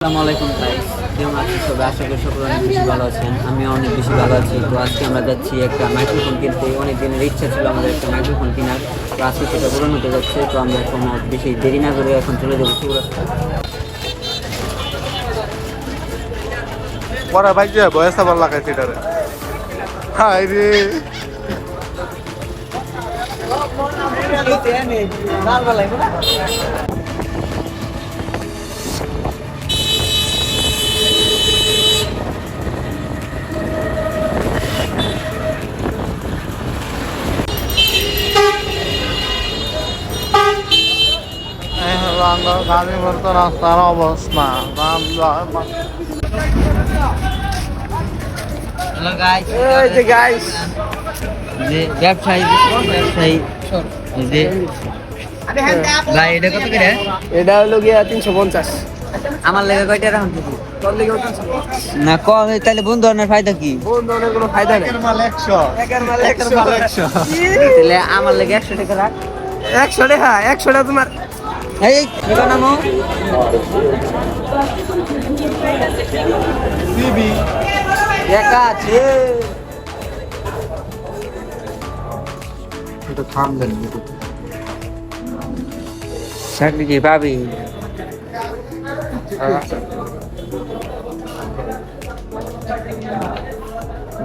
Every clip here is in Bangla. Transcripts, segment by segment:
আসসালামু আলাইকুম গাইস, কেমন আছেন সবাই? আশা করি সকলে অনেক বেশি ভালো আছেন। আমি অনেক বেশি ভালো আছি। তো আজকে আমরা যাচ্ছি একটা মাইক্রোফোন কিনতে। অনেক দিনের ইচ্ছা ছিল আমাদের একটা মাইক্রোফোন কেনার, তো আজকে সেটা পূরণ হতে যাচ্ছে। তো আমরা এখন আর বেশি দেরি না করে এখন চলে যাবো চৌরাস্তা। পরে ভাই যে বয়স আবার লাগাইছে এটারে। হাই রে গাড়ি ভরতো রাস্তার অবস্থা। হ্যালো গাইস, এই যে গাইস যে ব্যবসায়ী যে ভাই এটা কত করে? এটা হলো গিয়া 350। আমার লেগে কয়টা রাখুন তুমি? তোর লেগে 350 না কম, তাহলে বন্ধু ধরনের ফায়দা কি? বন্ধু অনেক কোনো ফায়দা নেই। একের মাল 100। তাহলে আমার লেগে 100 টাকা রাখ। 100 টাকা 100 টাকা তোমার। এই টাকা নামো বিবি একা আছে। এটা থাম দেন চাকরি কি পাবি?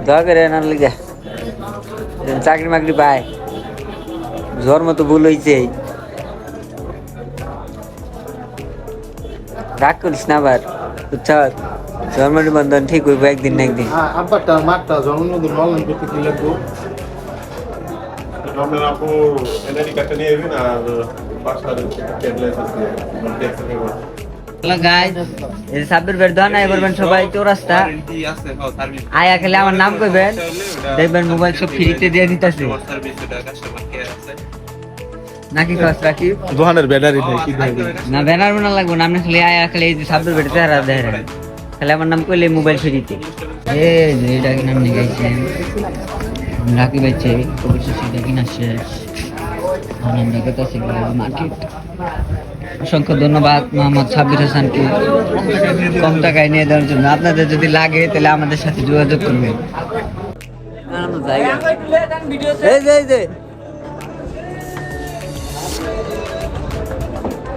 দয়া করে না লিখে চাকরি মাকরি পায়, জ্বর মতো ভুল হয়েছে। রাগ করিস না আবার, বুঝছ? জন্ম নিবন্ধন ঠিক হইব একদিন না একদিন। আব্বাটা মারটা জন্মদিন অনলাইন করতে কি লাগবো? আপনার আপু এনআইডি কার্ডটা নিয়ে আসবেন আর বাসার ট্যাবলেট আছে হ্যালো গাইস, এই সাব্বির বের দোয়া নাই করবেন সবাই চৌরাস্তা আয়া, খেলে আমার নাম কইবেন, দেখবেন মোবাইল সব ফ্রিতে দিয়ে দিতেছে নাকি কষ্ট রাখি দোকানের ব্যাটারি নেই কি দেবে? না ব্যানার বানা লাগবে না, আপনি খালি আয়া খালি এই যে সাব্বির বের চেহারা দেখেন, খালি আমার নাম কইলে মোবাইল ফ্রিতে। এই যে এটা কি নাম নিগাইছেন রাকি বাইছে অবশ্যই সেটা কিনা শেষ। আমরা গেতেছি মার্কেট। অসংখ্য ধন্যবাদ মোহাম্মদ সাব্বির হাসানকে কম টাকায় নিয়ে দেওয়ার জন্য। আপনাদের যদি লাগে তাহলে আমাদের সাথে যোগাযোগ করবেন।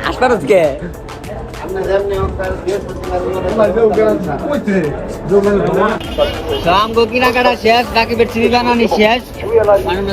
আসবার আজকে আমগো কেনাকাটা শেষ, রাকিবের চিনি বানানি শেষ। মানে